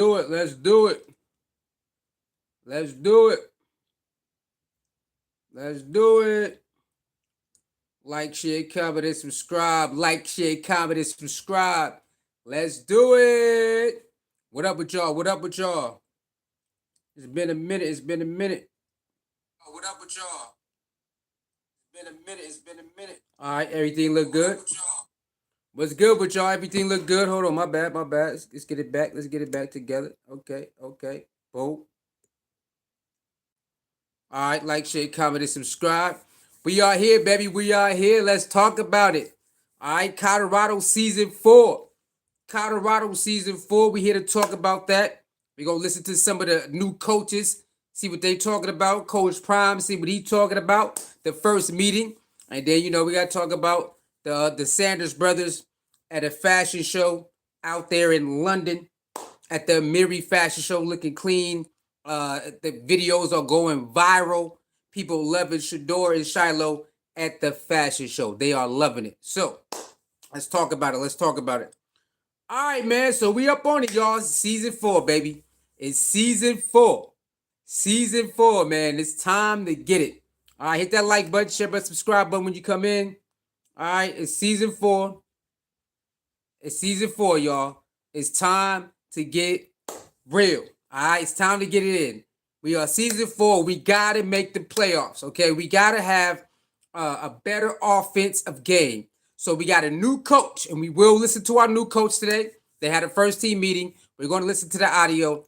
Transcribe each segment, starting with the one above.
do it. Let's do it. Let's do it. Let's do it. Like, share, comment, and subscribe. Like, share, comment, and subscribe. Let's do it. What up with y'all? What up with y'all? It's been a minute. It's been a minute. What up with y'all? It's been a minute. It's been a minute. All right, everything look good. What's good with y'all? Everything look good. Hold on, my bad, my bad. Let's get it back. Let's get it back together. Okay, okay. Boom. All right, like, share, comment, and subscribe. We are here, baby. We are here. Let's talk about it. All right, Colorado season 4. Colorado season 4. We here to talk about that. We gonna listen to some of the new coaches, see what they talking about. Coach Prime, see what he talking about. The first meeting, and then we gotta talk about the Sanders brothers at a fashion show out there in London at the Miri fashion show, looking clean. The videos are going viral. People loving SHEDEUR and SHILO at the fashion show. They are loving it. So let's talk about it. Let's talk about it. All right, man. So we up on it, y'all. Season 4, baby. It's season 4. Season 4, man. It's time to get it. All right, hit that like button, share button, subscribe button when you come in. All right, it's season 4. It's season 4, y'all. It's time to get real. All right, it's time to get it in. We are season 4. We got to make the playoffs, okay? We got to have a better offensive game. So we got a new coach, and we will listen to our new coach today. They had a first team meeting. We're going to listen to the audio.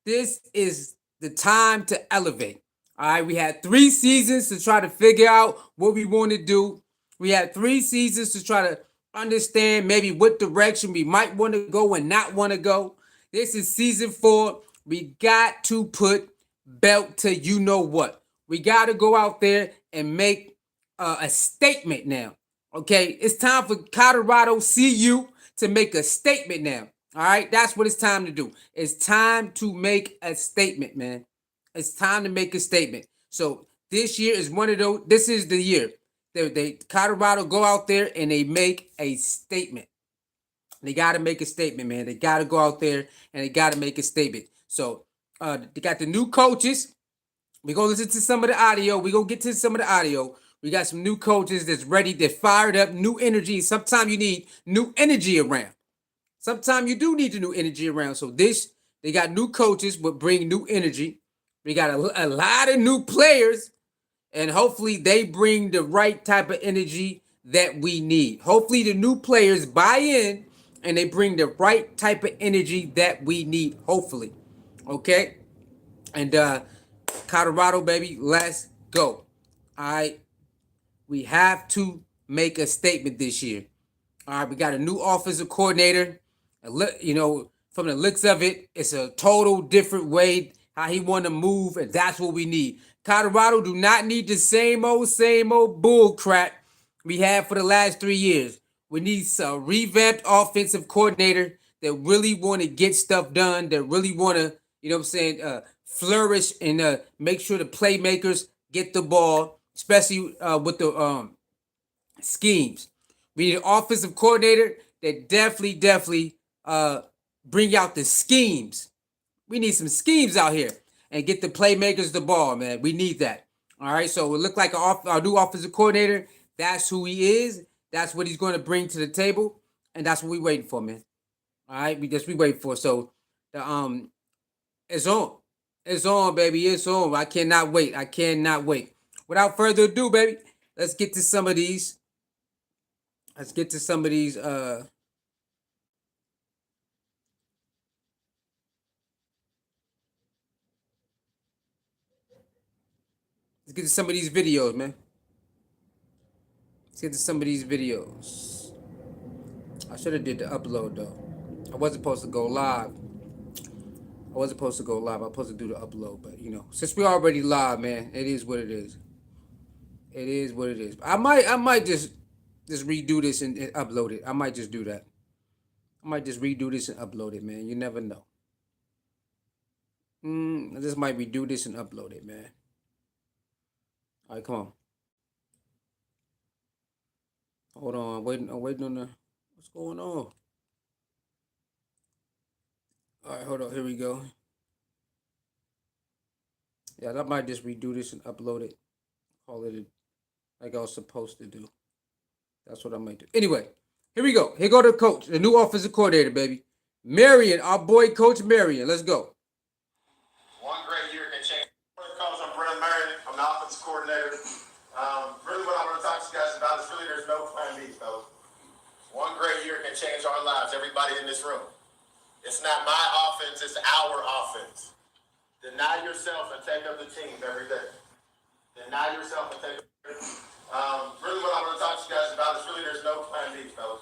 This is the time to elevate. All right, we had 3 seasons to try to figure out what we want to do. We had 3 seasons to try to understand maybe what direction we might want to go and not want to go. This is season 4. We got to put belt to you know what. We got to go out there and make a statement now. Okay, it's time for Colorado CU to make a statement now. All right, that's what it's time to do. It's time to make a statement, man. It's time to make a statement. So this year is one of those. This is the year they Colorado go out there and they make a statement. They got to make a statement, man. They got to go out there and they got to make a statement. So they got the new coaches. We're going to listen to some of the audio. We're going to get to some of the audio. We got some new coaches that's ready, that's fired up, new energy. Sometimes you need new energy around. Sometimes you do need the new energy around. So they got new coaches, but bring new energy. We got a lot of new players, and hopefully they bring the right type of energy that we need. Hopefully the new players buy in and they bring the right type of energy that we need. Hopefully, okay. And Colorado, baby, let's go. All right, we have to make a statement this year. All right, we got a new offensive coordinator. From the looks of it, it's a total different way how he want to move, and that's what we need. Colorado do not need the same old bull crap we had for the last 3 years. We need a revamped offensive coordinator that really want to get stuff done, that really want to, flourish and make sure the playmakers get the ball, especially with the schemes. We need an offensive coordinator that definitely bring out the schemes. We need some schemes out here and get the playmakers the ball, man. We need that. All right, so it look like our new offensive coordinator. That's who he is. That's what he's going to bring to the table, and that's what we waiting for, man. All right, we waiting for. So the it's on. It's on, baby. It's on. I cannot wait. I cannot wait. Without further ado, baby, let's get to some of these. Let's get to some of these. Let's get to some of these videos, man. Let's get to some of these videos. I should have did the upload though. I wasn't supposed to go live. I wasn't supposed to go live. I was supposed to do the upload, but since we're already live, man, it is what it is. It is what it is. I might just redo this and upload it. I might just do that. I might just redo this and upload it, man. You never know. I just might redo this and upload it, man. All right, come on. Hold on. I'm waiting on the. What's going on? All right, hold on. Here we go. Yeah, I might just redo this and upload it. Call it like I was supposed to do. That's what I might do. Anyway, here we go. Here go the coach, the new offensive coordinator, baby. Marion, our boy, Coach Marion. Let's go. One great year can change. Coach, I'm Brennan Marion. I'm the offensive coordinator. Really what I want to talk to you guys about is really there's no plan B, fellas. One great year can change our lives, everybody in this room. It's not my offense, it's our offense. Deny yourself and take up the team every day. Deny yourself and take up the team. Really what I want to talk to you guys about is really there's no plan B, fellas.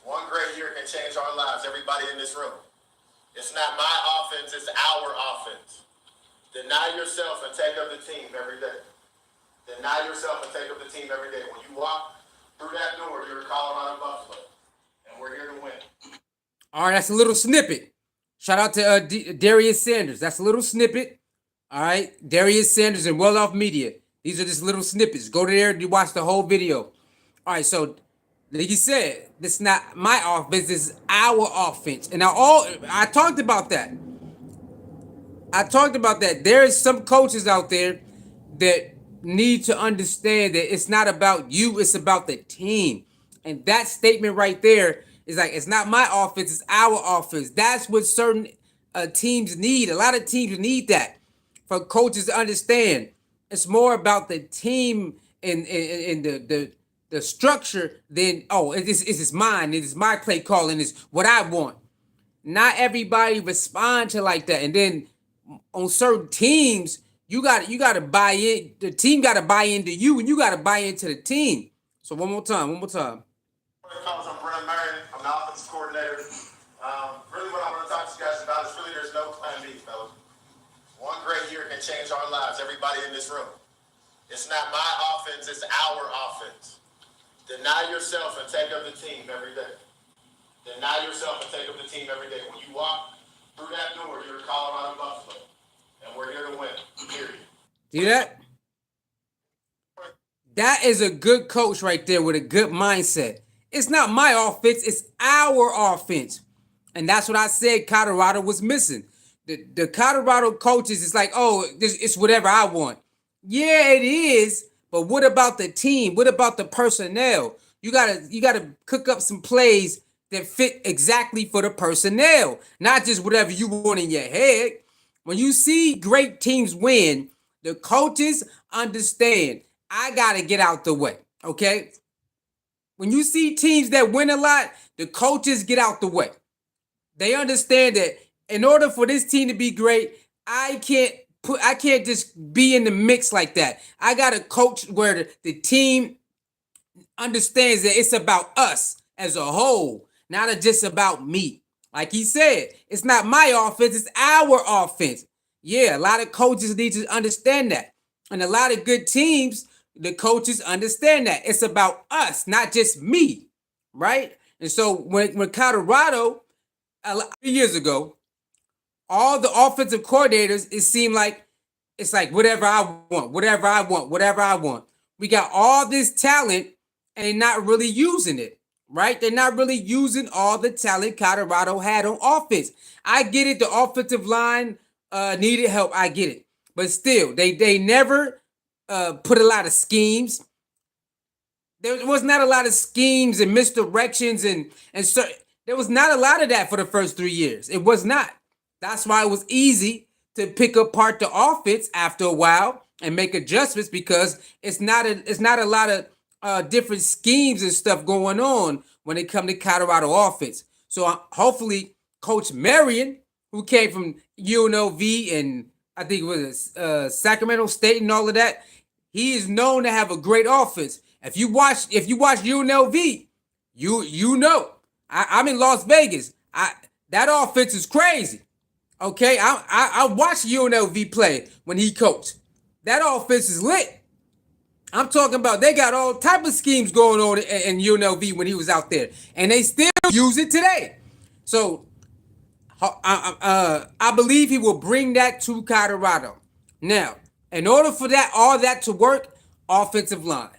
One great year can change our lives, everybody in this room. It's not my offense, it's our offense. Deny yourself and take up the team every day. Deny yourself and take up the team every day. When you walk through that door, you're Colorado Buffalo. And we're here to win. All right, that's a little snippet. Shout out to Darius Sanders. That's a little snippet. All right, Darius Sanders and Well Off Media. These are just little snippets. Go there and you watch the whole video. All right, so like you said, this is not my offense. This is our offense. And I talked about that. There is some coaches out there that need to understand that it's not about you, it's about the team. And that statement right there is like, it's not my offense, it's our offense. That's what certain teams need. A lot of teams need that for coaches to understand. It's more about the team and the structure than, oh, it's mine, it's my play calling, it's what I want. Not everybody respond to like that. And then on certain teams, you got to buy in. The team got to buy into you, and you got to buy into the team. So one more time. I'm Brennan Marion. I'm the offensive coordinator. Really what I want to talk to you guys about is really there's no plan B, fellas. One great year can change our lives, everybody in this room. It's not my offense, it's our offense. Deny yourself and take up the team every day. Deny yourself and take up the team every day. When you walk through that door, you're Colorado Buffalo. And we're here to win, period. See that? That is a good coach right there with a good mindset. It's not my offense, it's our offense. And that's what I said Colorado was missing. The Colorado coaches is like, oh, it's whatever I want. Yeah, it is. But what about the team? What about the personnel? You gotta cook up some plays that fit exactly for the personnel, not just whatever you want in your head. When you see great teams win, the coaches understand, I gotta get out the way, okay? When you see teams that win a lot, the coaches get out the way. They understand that in order for this team to be great, I can't just be in the mix like that. I got to coach where the team understands that it's about us as a whole, not just about me. Like he said, it's not my offense, it's our offense. Yeah, a lot of coaches need to understand that. And a lot of good teams, the coaches understand that. It's about us, not just me, right? And so when Colorado, 3 years ago, all the offensive coordinators, it seemed like it's like whatever I want. We got all this talent and they're not really using it, right? They're not really using all the talent Colorado had on offense. I get it. The offensive line needed help. I get it. But still, they never put a lot of schemes. There was not a lot of schemes and misdirections and so there was not a lot of that for the first 3 years. It was not. That's why it was easy to pick apart the offense after a while and make adjustments because it's not a lot of different schemes and stuff going on when it comes to Colorado offense. So hopefully Coach Marion, who came from UNLV and I think it was Sacramento State and all of that, he is known to have a great offense. If you watch UNLV, you know. I'm in Las Vegas. That offense is crazy. Okay, I watched UNLV play when he coached. That offense is lit. I'm talking about they got all type of schemes going on in UNLV when he was out there, and they still use it today. So I believe he will bring that to Colorado. Now, in order for all that to work, offensive line.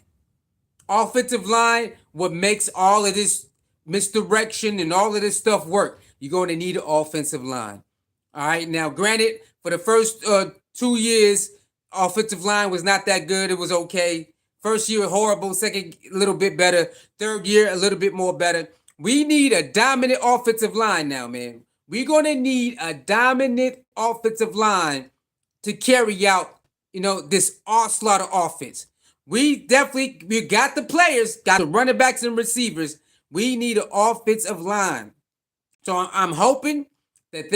Offensive line, what makes all of this misdirection and all of this stuff work. you're going to need an offensive line. All right. Now, granted, for the first 2 years, offensive line was not that good. It was okay. First year, horrible. Second, a little bit better. Third year, a little bit more better. We need a dominant offensive line now, man. We're going to need a dominant offensive line to carry out, this onslaught of offense. We got the players, got the running backs and receivers. We need an offensive line. So I'm hoping that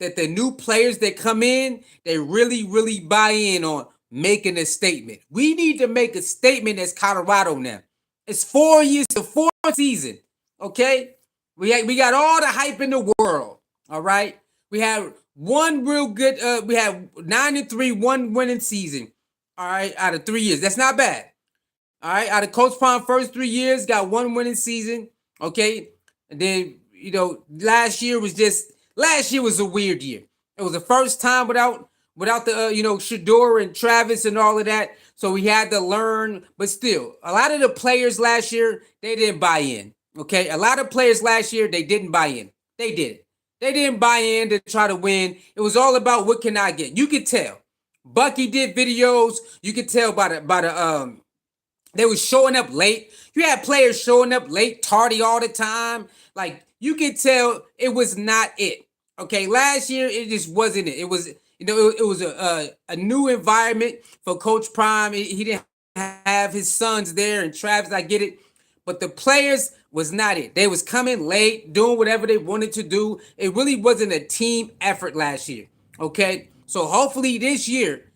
that the new players that come in, they really, really buy in on making a statement. We need to make a statement as Colorado now. It's 4 years, the fourth season. Okay? We got all the hype in the world. All right. We have one real good. We have 9-3, one winning season. All right, out of 3 years, that's not bad. All right, out of Coach Prime first 3 years, got one winning season. Okay, and then last year was a weird year. It was the first time without the SHEDEUR and Travis and all of that. So we had to learn, but still, a lot of the players last year they didn't buy in. Okay, a lot of players last year they didn't buy in. They did. They didn't buy in to try to win. It was all about what can I get. You could tell. Bucky did videos. You could tell by the they was showing up late. You had players showing up late, tardy all the time. Like you could tell it was not it. Okay, last year it just wasn't it. It was it was a new environment for Coach Prime. He didn't have his sons there and Travis. I get it, but the players was not it. They was coming late, doing whatever they wanted to do. It really wasn't a team effort last year. Okay, so hopefully this year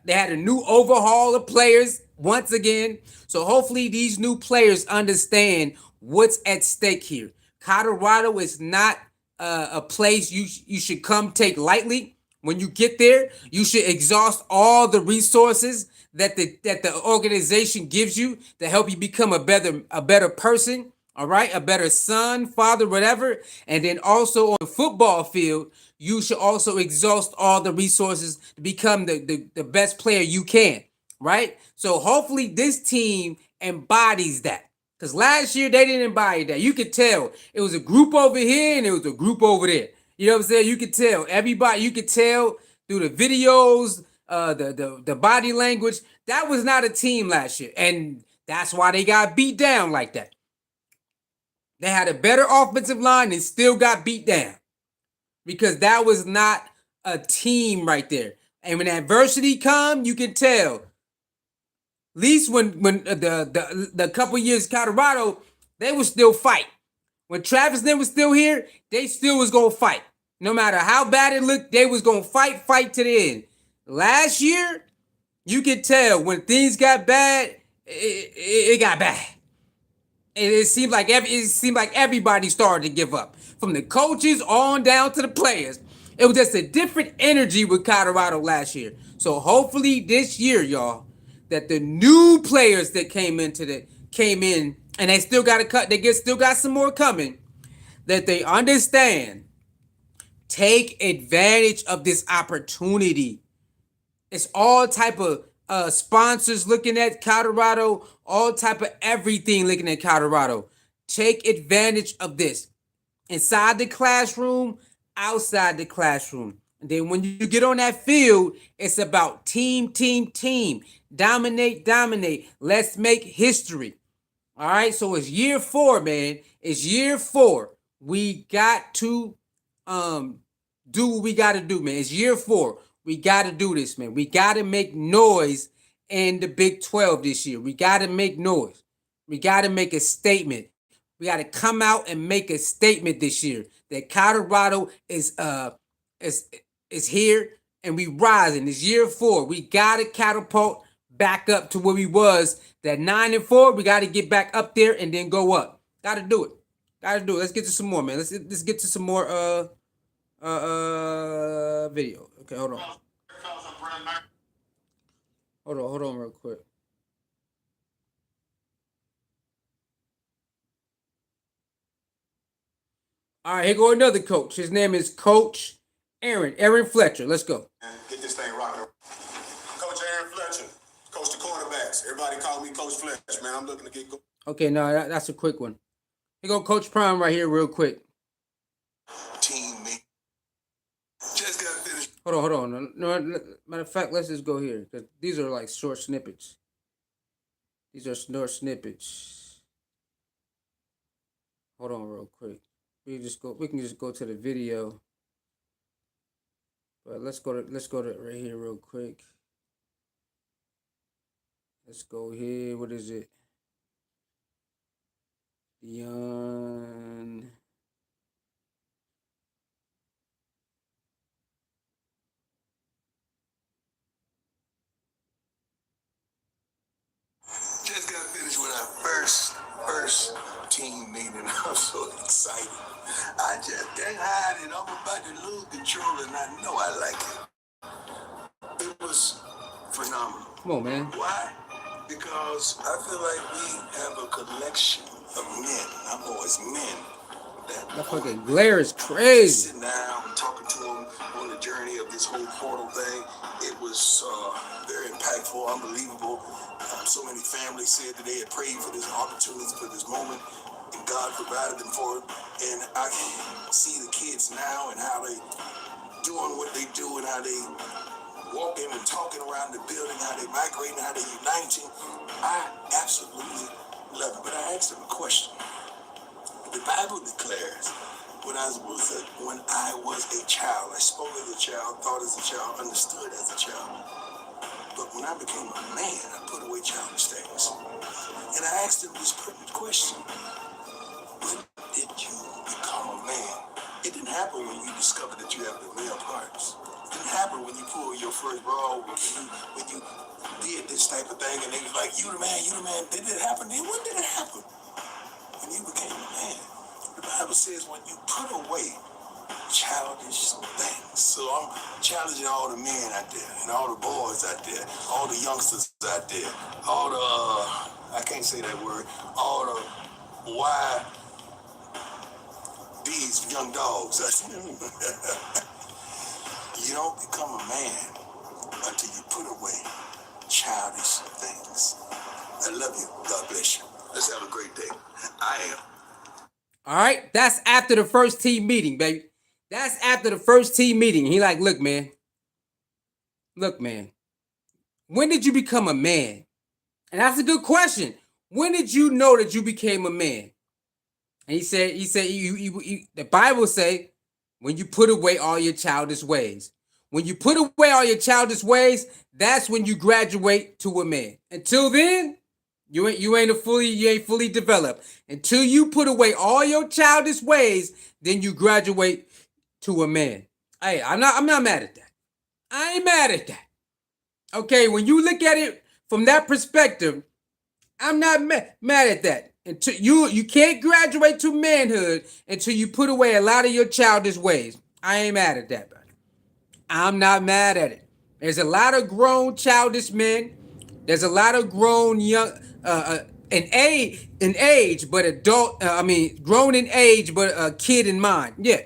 they had a new overhaul of players once again. So hopefully these new players understand what's at stake here. Colorado is not a place you should come take lightly. When you get there, you should exhaust all the resources that the organization gives you to help you become a better person. All right, a better son, father, whatever. And then also on the football field, you should also exhaust all the resources to become the best player you can. Right? So hopefully this team embodies that. Because last year they didn't embody that. You could tell it was a group over here and it was a group over there. You know what I'm saying? You could tell everybody. You could tell through the videos, the body language. That was not a team last year, and that's why they got beat down like that. They had a better offensive line and still got beat down because that was not a team right there. And when adversity come, you can tell. At least when the couple years Colorado, they would still fight. When Travis then was still here, they still was gonna fight. No matter how bad it looked, they was gonna fight to the end. Last year, you could tell when things got bad, it got bad. It seemed like everybody started to give up, from the coaches on down to the players. It was just a different energy with Colorado last year. So hopefully this year, y'all, that the new players that came in, and they still got to cut. Still got some more coming. That they understand, take advantage of this opportunity. It's all type of sponsors looking at Colorado, all type of everything looking at Colorado. Take advantage of this. Inside the classroom, outside the classroom. And then when you get on that field, it's about team. Dominate. Let's make history. All right, so it's year 4, man. It's year 4. We got to do what we got to do, man. It's year 4. We got to do this, man. We got to make noise in the Big 12 this year. We got to make noise. We got to make a statement. We got to come out and make a statement this year that Colorado is here and we rising. It's year 4. We got to catapult back up to where we was. That 9-4. We got to get back up there and then go up. Got to do it. Let's get to some more, man. Let's get to some more video. Okay, hold on. Hold on real quick. All right, here go another coach. His name is Coach Aaron Fletcher. Let's go. Get this thing rocking. Coach Aaron Fletcher, coach the quarterbacks. Everybody call me Coach Fletcher, man. I'm looking to get. Okay, no, that's a quick one. Here go Coach Prime right here real quick. Just got finished. Hold on. No, matter of fact, let's just go here because these are like short snippets. These are short snippets. Hold on, real quick. We can just go to the video. But let's go to right here real quick. Let's go here. What is it? Beyond. Just got finished with our first team meeting. I'm so excited. I just can't hide it. I'm about to lose control, and I know I like it. It was phenomenal. Come on, man. Why? Because I feel like we have a collection of men. I'm always men. That fucking glare is crazy. Sitting down and talking to them on the journey of this whole portal thing. It was very impactful, unbelievable. So many families said that they had prayed for this opportunity, for this moment, and God provided them for it. And I can see the kids now and how they doing what they do and how they walking and talking around the building, how they migrating, how they uniting. I absolutely love it. But I asked them a question. The Bible declares when I was a child, I spoke as a child, thought as a child, understood as a child. But when I became a man, I put away childish things. And I asked him this pertinent question. When did you become a man? It didn't happen when you discovered that you have the male parts. It didn't happen when you pulled your first bra, when you did this type of thing, and they was like, you the man, you the man. Did it happen then? When did it happen? When you became a man. The Bible says when you put away childish things. So I'm challenging all the men out there and all the boys out there, all the youngsters out there, all the, I can't say that word, all the why these young dogs. You don't become a man until you put away childish things. I love you. God bless you. Let's have a great day. I am. All right, that's after the first team meeting, baby. That's after the first team meeting. He like, look, man. When did you become a man? And that's a good question. When did you know that you became a man? And he said, the Bible say, when you put away all your childish ways. When you put away all your childish ways, that's when you graduate to a man. Until then, you ain't fully developed. Until you put away all your childish ways, then you graduate to a man. Hey, I'm not mad at that. I ain't mad at that. Okay, when you look at it from that perspective, I'm not mad at that. Until you can't graduate to manhood until you put away a lot of your childish ways. I ain't mad at that, buddy. I'm not mad at it. There's a lot of grown childish men. There's a lot of grown young in age, but adult. Grown in age, but a kid in mind. Yeah,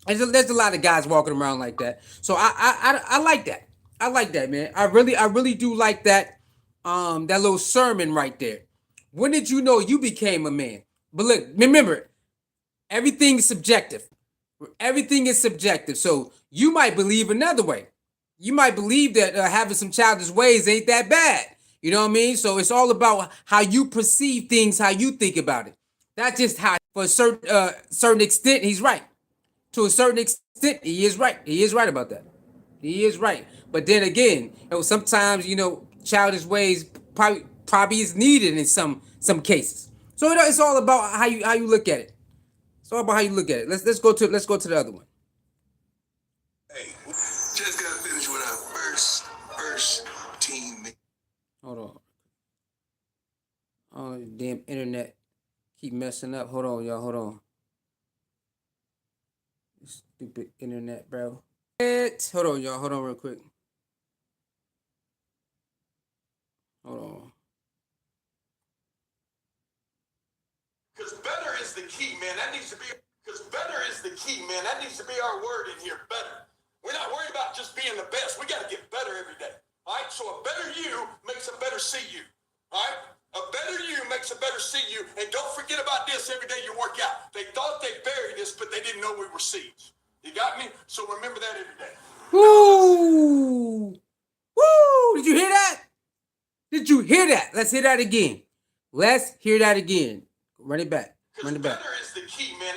there's a lot of guys walking around like that. So I like that. I like that, man. I really do like that. That little sermon right there. When did you know you became a man? But look, remember, everything is subjective. Everything is subjective. So you might believe another way. You might believe that having some childish ways ain't that bad. You know what I mean? So it's all about how you perceive things, how you think about it. That's just how, for a certain extent, he's right. To a certain extent, he is right. He is right about that. He is right. But then again, sometimes, childish ways probably is needed in some cases. So it's all about how you look at it. It's all about how you look at it. Let's go to the other one. Hey, just got finished with our first team. Hold on. Oh, damn internet keep messing up. Hold on, y'all. Hold on. Stupid internet, bro. Hold on, y'all. Hold on real quick. Hold on. Because better is the key, man. That needs to be. Because better is the key, man. That needs to be our word in here. Better. We're not worried about just being the best. We got to get better every day. All right. So a better you makes a better see you. All right. A better you makes a better see you. And don't forget about this every day you work out. They thought they buried us, but they didn't know we were seeds. You got me? So remember. remember that every day. Woo! Woo! Did you hear that? Did you hear that? Let's hear that again. Let's hear that again. Run it back. Run it back. Better is the key, man.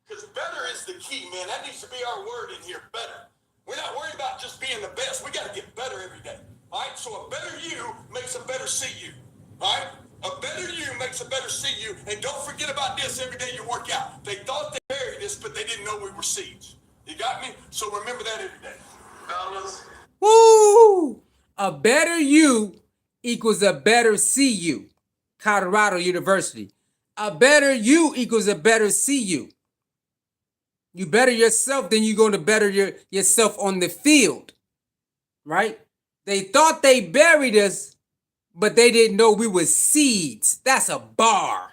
Because better is the key, man. That needs to be our word in here. Better. We're not worried about just being the best. We got to get better every day. All right? So a better you makes a better CU. All right? A better you makes a better CU. And don't forget about this every day you work out. They thought they buried us, but they didn't know we were seeds. You got me? So remember that every day. Fellas. Woo! A better you equals a better CU. Colorado University. A better you equals a better CU. You better yourself, then you're going to better yourself on the field. Right? They thought they buried us, but they didn't know we were seeds. That's a bar.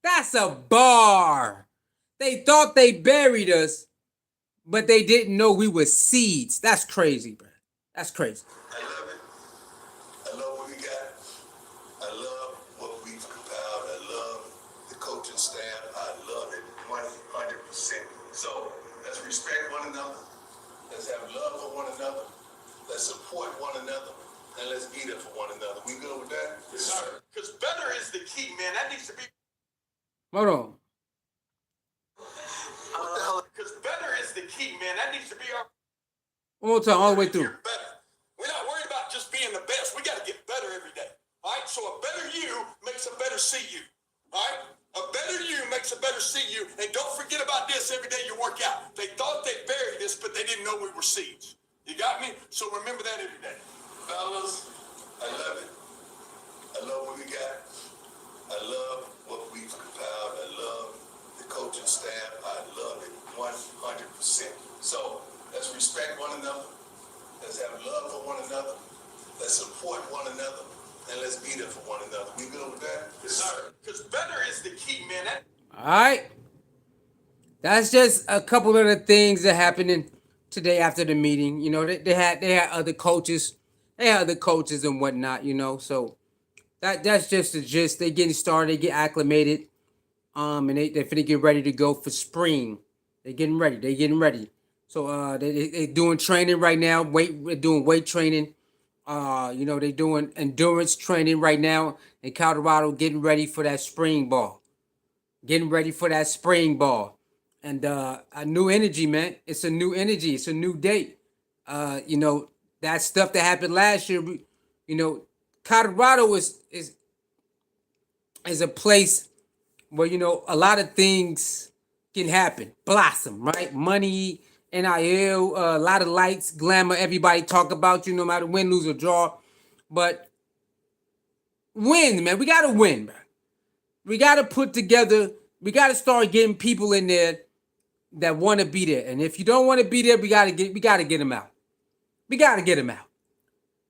That's a bar. They thought they buried us, but they didn't know we were seeds. That's crazy, bro. That's crazy. I love it. I love what we got. I love what we've compiled. I love the coaching staff. I love it 100%. So let's respect one another. Let's have love for one another. Let's support one another. And let's be there for one another. We good with that? Yes, sir. Because better is the key, man. That needs to be. Hold on. What the hell? Because better is the key, man. That needs to be our. One more time, all the way through. Better. We're not worried about just being the best. We got to get better every day. All right? So a better you makes a better CU. All right? A better you makes a better CU. And don't forget about this every day you work out. They thought they buried us, but they didn't know we were seeds. You got me? So remember that every day. Fellas, I love it. I love what we got. I love what we've compiled. I love the coaching staff. I love it 100%. So let's respect one another. Let's have love for one another. Let's support one another. And let's be there for one another. We good with that? Yes, sir. Because better is the key, man. All right. That's just a couple of the things that happened today after the meeting. You know, they had other coaches. They had other coaches and whatnot, you know. So that's just the gist. They getting started, they get acclimated. And they finna get ready to go for spring. They getting ready. So they doing training right now. We're doing weight training. You know, they doing endurance training right now in Colorado, getting ready for that spring ball. And a new energy, man. It's a new energy. It's a new date. You know, that stuff that happened last year, you know, Colorado is a place where, you know, a lot of things can happen. Blossom, right? Money, NIL, a lot of lights, glamour, everybody talk about you no matter win, lose, or draw. But win, man. We got to win, man. We got to put together, we got to start getting people in there that want to be there. And if you don't want to be there, we got to get them out. We got to get them out.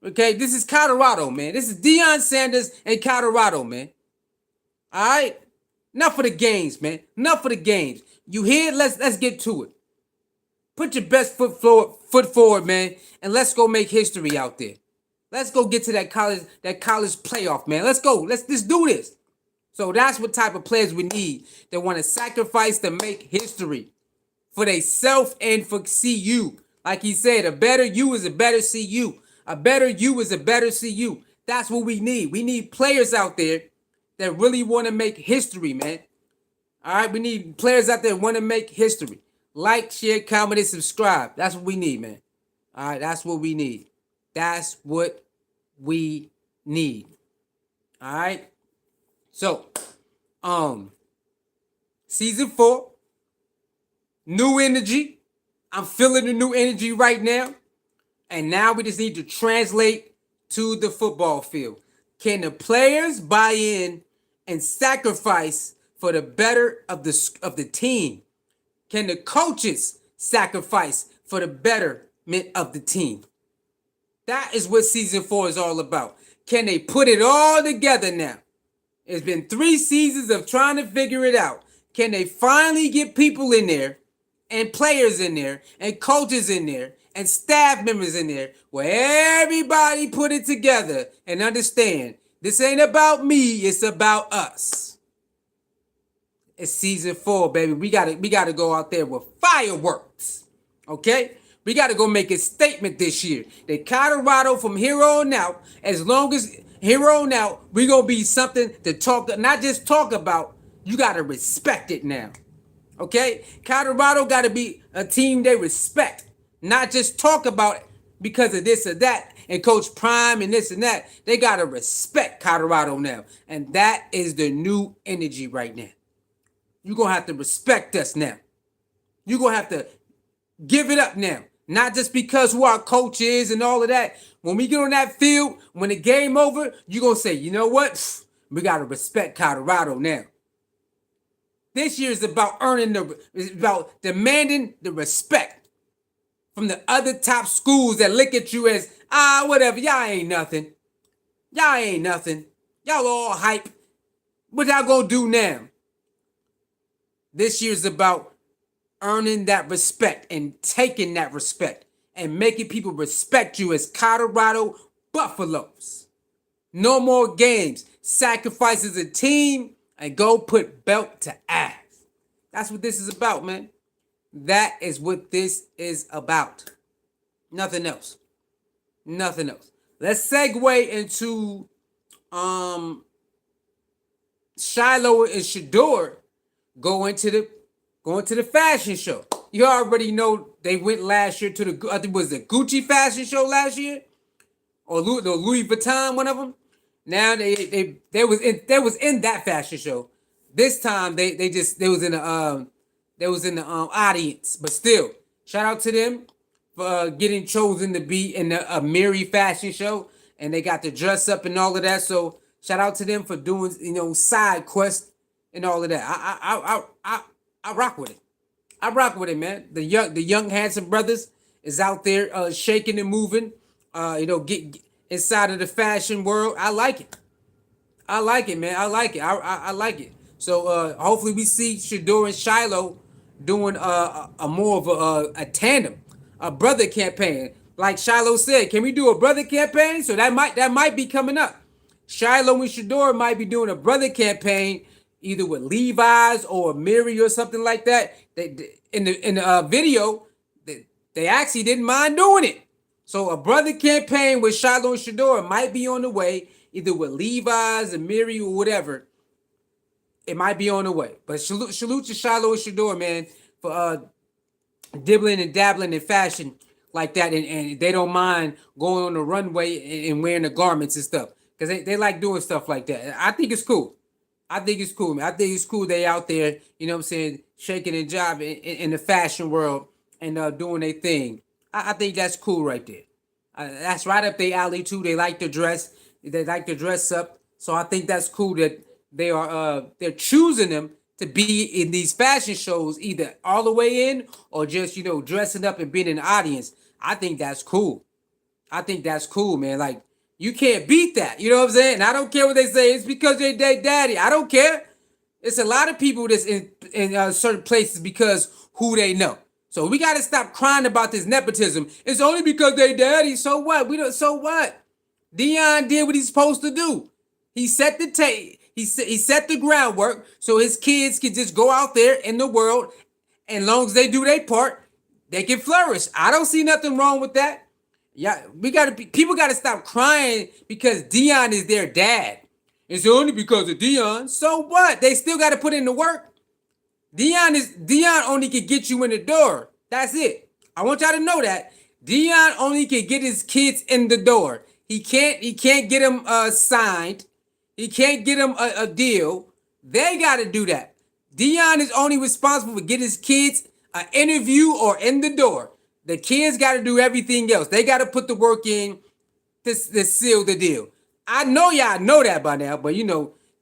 Okay? This is Colorado, man. This is Deion Sanders and Colorado, man. All right? Enough of the games, man. Enough of the games. You hear? Let's get to it. Put your best foot forward, man, and let's go make history out there. Let's go get to that college playoff, man. Let's go. Let's do this. So that's what type of players we need that want to sacrifice to make history for themselves and for CU. Like he said, a better you is a better CU. A better you is a better CU. That's what we need. We need players out there that really want to make history, man. All right, we need players out there that want to make history. Like, share, comment, and subscribe. That's what we need, man. All right, that's what we need. That's what we need. All right. So, season 4, new energy. I'm feeling the new energy right now. And now we just need to translate to the football field. Can the players buy in and sacrifice for the better of the team? Can the coaches sacrifice for the betterment of the team? That is what season 4 is all about. Can they put it all together now? It's been 3 seasons of trying to figure it out. Can they finally get people in there and players in there and coaches in there and staff members in there where everybody put it together and understand this ain't about me, it's about us. It's season 4, baby. We gotta go out there with fireworks. Okay? We got to go make a statement this year that Colorado from here on out, as long as here on out, we're going to be something to talk, not just talk about, you got to respect it now. Okay? Colorado got to be a team they respect, not just talk about it because of this or that and Coach Prime and this and that. They got to respect Colorado now. And that is the new energy right now. You're going to have to respect us now. You're going to have to give it up now. Not just because who our coach is and all of that. When we get on that field, when the game over, you're going to say, you know what? We got to respect Colorado now. This year is about it's about demanding the respect from the other top schools that look at you as, whatever, y'all ain't nothing. Y'all ain't nothing. Y'all all hype. What y'all gonna do now? This year is about earning that respect and taking that respect and making people respect you as Colorado Buffaloes. No more games. Sacrifice as a team and go put belt to ass. That's what this is about, man. That is what this is about. Nothing else. Nothing else. Let's segue into SHILO and SHEDEUR going to the fashion show. You already know they went last year to the, I think it was the Gucci fashion show last year, or Louis Vuitton, one of them. Now they was in that fashion show. This time they was in the audience, but still, shout out to them for getting chosen to be in the Amiri fashion show, and they got to dress up and all of that. So shout out to them for doing side quest and all of that. I rock with it. I rock with it, man. The young handsome brothers is out there shaking and moving. Get inside of the fashion world. I like it. I like it, man. I like it. I like it. So hopefully we see SHEDEUR and SHILO doing a more of a tandem, a brother campaign. Like SHILO said, can we do a brother campaign? So that might be coming up. SHILO and SHEDEUR might be doing a brother campaign, either with Levi's or Miri or something like that. In the video, they actually didn't mind doing it. So a brother campaign with SHILO and SHEDEUR might be on the way, either with Levi's or Miri or whatever. It might be on the way. But salute to SHILO and SHEDEUR, man, for dibbling and dabbling in fashion like that. And they don't mind going on the runway and wearing the garments and stuff. Because they like doing stuff like that. I think it's cool. I think it's cool, man. I think it's cool they out there, you know what I'm saying, shaking and jiving in the fashion world and doing their thing. I think that's cool right there. That's right up their alley too. They like to dress. They like to dress up. So I think that's cool that they're choosing them to be in these fashion shows, either all the way in or just dressing up and being in the audience. I think that's cool. I think that's cool, man. Like, you can't beat that. You know what I'm saying? And I don't care what they say. It's because they daddy. I don't care. It's a lot of people that's in certain places because who they know. So we got to stop crying about this nepotism. It's only because they daddy. So what? So what? Dion did what he's supposed to do. He set the he set the groundwork so his kids can just go out there in the world, and as long as they do their part, they can flourish. I don't see nothing wrong with that. Yeah, people gotta stop crying because Dion is their dad. It's only because of Dion. So what? They still gotta put in the work. Dion only can get you in the door. That's it. I want y'all to know that. Dion only can get his kids in the door. He can't get them signed. He can't get them a deal. They gotta do that. Dion is only responsible for getting his kids an interview or in the door. The kids got to do everything else. They got to put the work in to seal the deal. I know y'all know that by now, but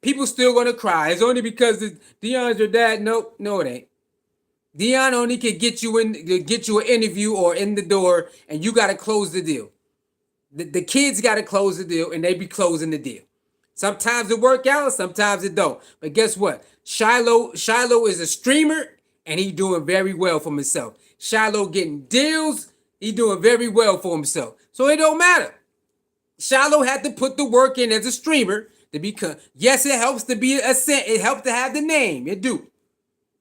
people still gonna cry. It's only because Dion's your dad. No, it ain't. Dion only can get you an interview or in the door, and you got to close the deal. The kids got to close the deal, and they be closing the deal. Sometimes it work out, sometimes it don't. But guess what? SHILO is a streamer, and he doing very well for himself. SHILO getting deals, he doing very well for himself. So it don't matter. SHILO had to put the work in as a streamer to become. Yes, it helps to be it helps to have the name. It do.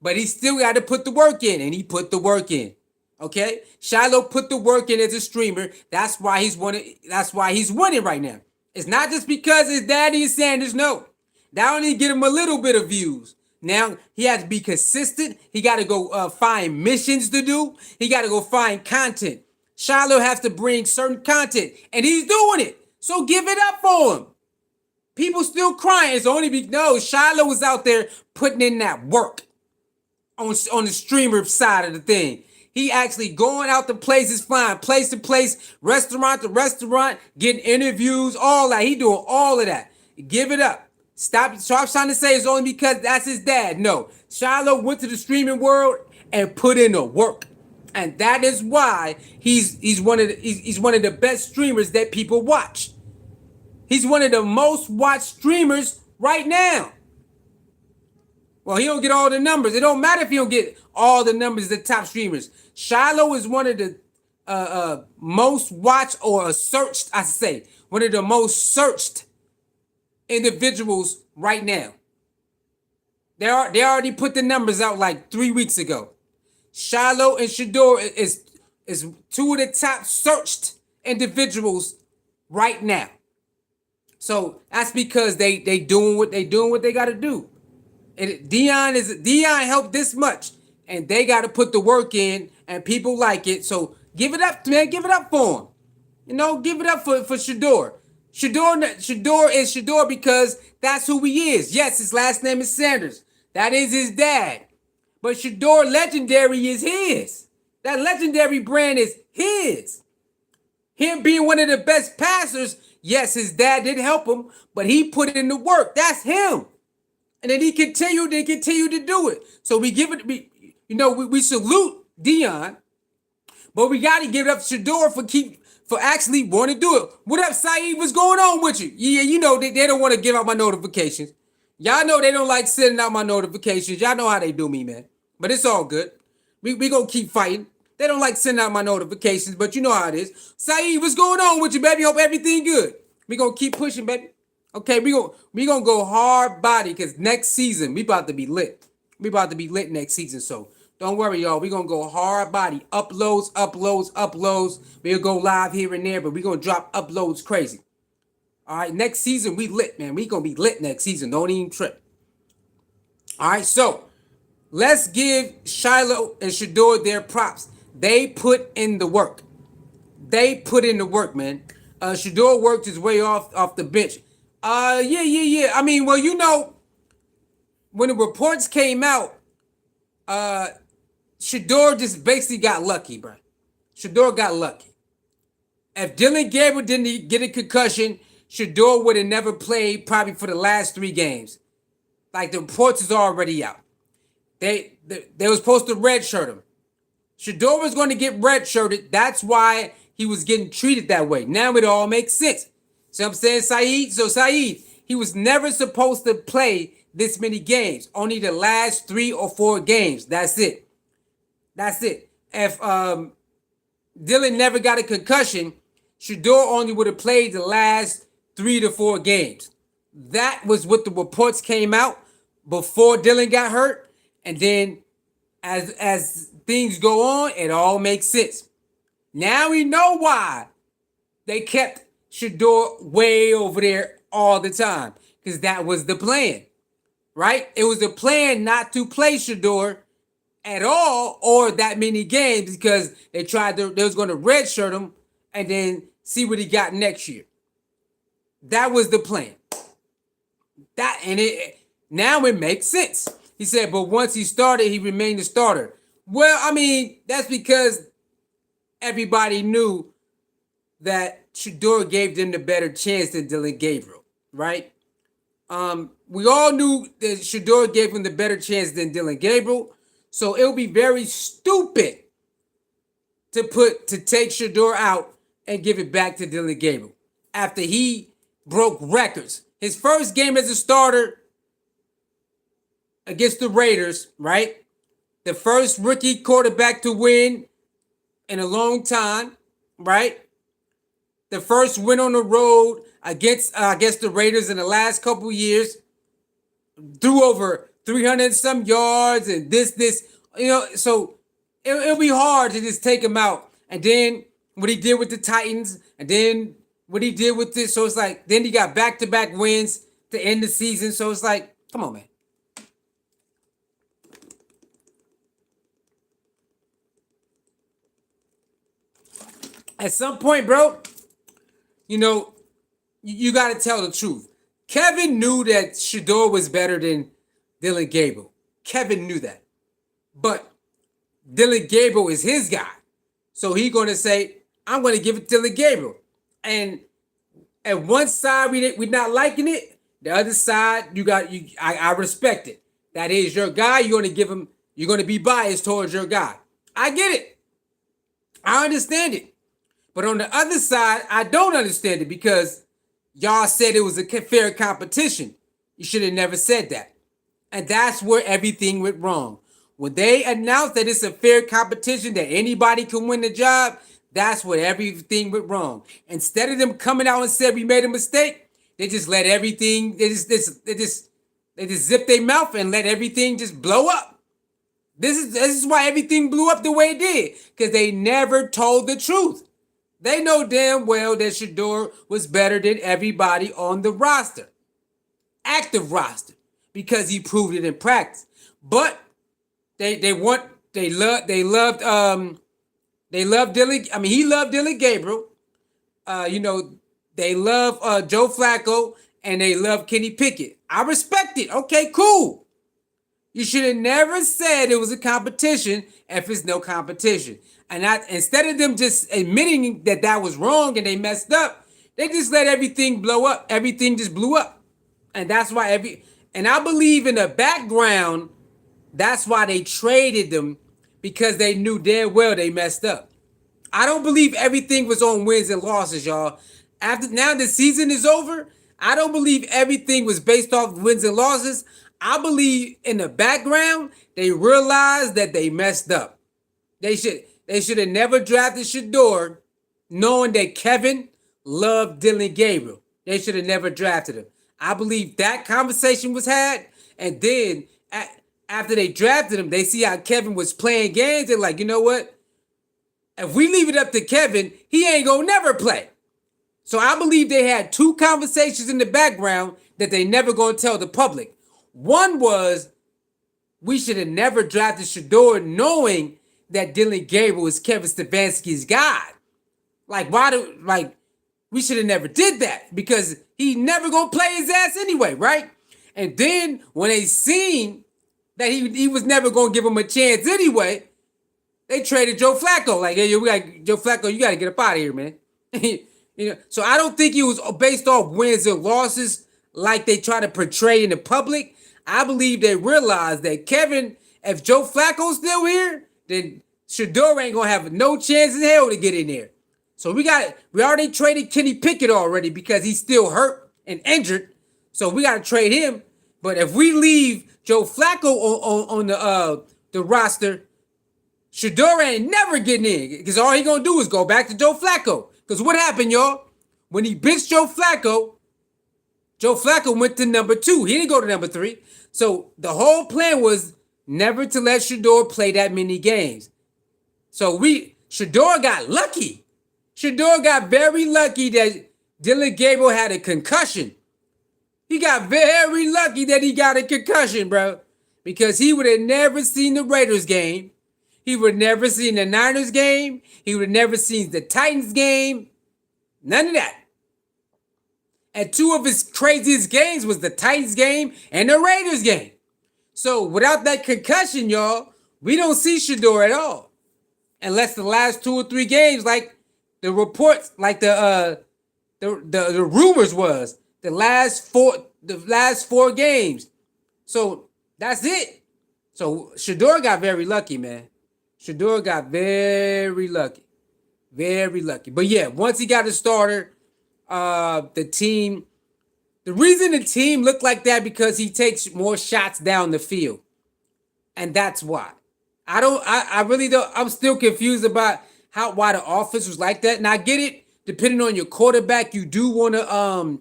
But he still got to put the work in, and he put the work in. Okay, Shiloh put the work in as a streamer. That's why he's winning. That's why he's winning right now. It's not just because his daddy is Sanders. No, that only get him a little bit of views. Now he has to be consistent. He got to go find missions to do. He got to go find content. Shiloh has to bring certain content, and he's doing it. So give it up for him. People still crying. It's only because no, Shiloh was out there putting in that work on the streamer side of the thing. He actually going out to places, flying place to place, restaurant to restaurant, getting interviews, all that. He doing all of that. Give it up. Stop trying to say it's only because that's his dad. No, Shiloh went to the streaming world and put in the work, and that is why he's one of the best streamers that people watch. He's one of the most watched streamers right now. Well, he don't get all the numbers. It don't matter if he don't get all the numbers of the top streamers. Shiloh is one of the most watched or searched, I say, one of the most searched individuals right now. They already put the numbers out like 3 weeks ago. Shiloh and SHEDEUR is two of the top searched individuals right now. So that's because they doing what they got to do. And Dion helped this much, and they got to put the work in, and people like it. So give it up, man. Give it up for him. You know, give it up for SHEDEUR. SHEDEUR is SHEDEUR because that's who he is. Yes, his last name is Sanders. That is his dad. But SHEDEUR Legendary is his. That Legendary brand is his. Him being one of the best passers, yes, his dad did help him, but he put in the work. That's him. And then he continued to do it. So we give it, we salute Dion, but we got to give it up to SHEDEUR for actually want to do it. What up, Saeed? What's going on with you? Yeah, you know, they don't want to give out my notifications. Y'all know they don't like sending out my notifications. Y'all know how they do me, man. But it's all good. We going to keep fighting. They don't like sending out my notifications, but you know how it is. Saeed, what's going on with you, baby? Hope everything good. We going to keep pushing, baby. Okay, we gonna go hard body because next season we about to be lit. We about to be lit next season, so don't worry, y'all. We gonna go hard body. Uploads. We'll go live here and there, but we gonna drop uploads crazy. All right, next season we lit, man. We gonna be lit next season. Don't even trip. All right, so let's give Shiloh and SHEDEUR their props. They put in the work. Man. SHEDEUR worked his way off the bench. Yeah. I mean, well, you know, when the reports came out, SHEDEUR just basically got lucky, bro. SHEDEUR got lucky. If Dillon Gabriel didn't get a concussion, SHEDEUR would have never played probably for the last 3 games. Like, the reports is already out. They were supposed to redshirt him. SHEDEUR was going to get redshirted. That's why he was getting treated that way. Now it all makes sense. See what I'm saying, Saeed? So, Saeed, he was never supposed to play this many games. Only the last 3 or 4 games. That's it. If Dillon never got a concussion, SHEDEUR only would have played the last 3 to 4 games. That was what the reports came out before Dillon got hurt. And then as things go on, it all makes sense. Now we know why they kept SHEDEUR way over there all the time, because that was the plan, right? It was the plan not to play SHEDEUR at all or that many games because they was going to redshirt him and then see what he got next year. That was the plan. Now it makes sense. He said, but once he started, he remained a starter. Well, I mean, that's because everybody knew that SHEDEUR gave them the better chance than Dillon Gabriel, right? We all knew that SHEDEUR gave him the better chance than Dillon Gabriel, so it would be very stupid to take SHEDEUR out and give it back to Dillon Gabriel after he broke records. His first game as a starter against the Raiders, right? The first rookie quarterback to win in a long time, right? The first win on the road against the Raiders in the last couple years. Threw over 300 some yards and this, so it'll be hard to just take him out. And then what he did with the Titans, and then what he did with this. So it's like, then he got back-to-back wins to end the season. So it's like, come on, man. At some point, bro, you got to tell the truth. Kevin knew that SHEDEUR was better than Dylan Gabriel. Kevin knew that. But Dylan Gabriel is his guy. So he's going to say, I'm going to give it to Dylan Gabriel. And at one side, we're not liking it. The other side, I respect it. That is your guy. You're going to give him, you're going to be biased towards your guy. I get it. I understand it. But on the other side, I don't understand it because y'all said it was a fair competition. You should have never said that. And that's where everything went wrong. When they announced that it's a fair competition, that anybody can win the job, that's where everything went wrong. Instead of them coming out and said we made a mistake, they just let everything, they just zip their mouth and let everything just blow up. This is why everything blew up the way it did, because they never told the truth. They know damn well that SHEDEUR was better than everybody on the roster, active roster, because he proved it in practice. But they loved Dylan. I mean, he loved Dylan Gabriel. They love Joe Flacco and they love Kenny Pickett. I respect it. Okay, cool. You should have never said it was a competition if it's no competition. And instead of them just admitting that was wrong and they messed up, they just let everything blow up. Everything just blew up. And that's why and I believe in the background, that's why they traded them, because they knew damn well they messed up. I don't believe everything was on wins and losses, y'all. After now the season is over, I don't believe everything was based off wins and losses. I believe in the background, they realized that they messed up. They should have never drafted SHEDEUR knowing that Kevin loved Dylan Gabriel. They should have never drafted him. I believe that conversation was had, and then after they drafted him, they see how Kevin was playing games. They're like, you know what? If we leave it up to Kevin, he ain't gonna never play. So I believe they had two conversations in the background that they never gonna tell the public. One was, we should have never drafted SHEDEUR knowing that Dylan Gabriel is Kevin Stefanski's guy. We should have never did that, because he never gonna play his ass anyway, right? And then when they seen that he was never gonna give him a chance anyway, they traded Joe Flacco. Like, hey, we got Joe Flacco, you gotta get up out of here, man. So I don't think it was based off wins and losses like they try to portray in the public. I believe they realized that Kevin, if Joe Flacco's still here, then SHEDEUR ain't gonna have no chance in hell to get in there. So we already traded Kenny Pickett already because he's still hurt and injured. So we gotta trade him. But if we leave Joe Flacco on the roster, SHEDEUR ain't never getting in, because all he gonna do is go back to Joe Flacco. Because what happened, y'all? When he benched Joe Flacco went to number 2. He didn't go to number 3. So the whole plan was never to let SHEDEUR play that many games. So SHEDEUR got lucky. SHEDEUR got very lucky that Dylan Gabriel had a concussion. He got very lucky that he got a concussion, bro. Because he would have never seen the Raiders game. He would have never seen the Niners game. He would have never seen the Titans game. None of that. And 2 of his craziest games was the Titans game and the Raiders game. So without that concussion, y'all, we don't see SHEDEUR at all. Unless the last 2 or 3 games, like the reports, like the rumors was, the last 4 games. So that's it. So SHEDEUR got very lucky, man. SHEDEUR got very lucky. Very lucky. But yeah, once he got a starter, the reason the team looked like that, because he takes more shots down the field. And that's why. I really don't, I'm still confused about why the offense was like that. And I get it, depending on your quarterback, you do want to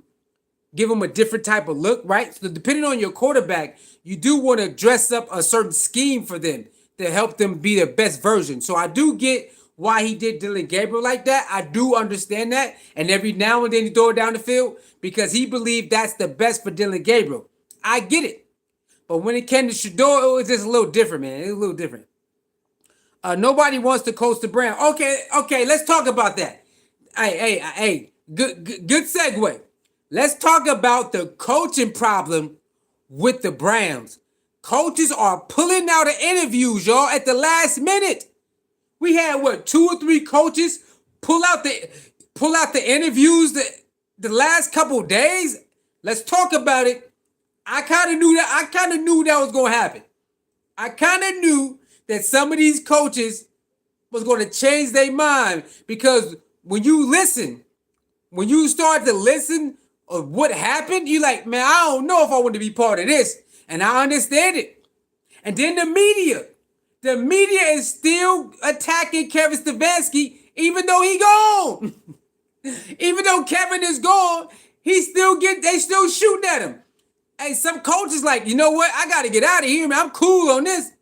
give him a different type of look, right? So depending on your quarterback, you do want to dress up a certain scheme for them to help them be their best version. So I do get why he did Dylan Gabriel like that. I do understand that. And every now and then he throw it down the field because he believed that's the best for Dylan Gabriel. I get it. But when it came to SHEDEUR, it was just a little different, man. It was a little different. Nobody wants to coach the Browns. Okay, let's talk about that. Hey, good segue. Let's talk about the coaching problem with the Browns. Coaches are pulling out of interviews, y'all, at the last minute. We had what, 2 or 3 coaches pull out the interviews the last couple days. Let's talk about it. I kind of knew that was gonna happen. I kind of knew that some of these coaches was going to change their mind because when you start to listen of what happened, you like, man, I don't know if I want to be part of this. And I understand it. And then the media is still attacking Kevin Stefanski, even though he gone. Even though Kevin is gone, they still shooting at him. Hey, some coaches like, you know what? I got to get out of here, man. I'm cool on this.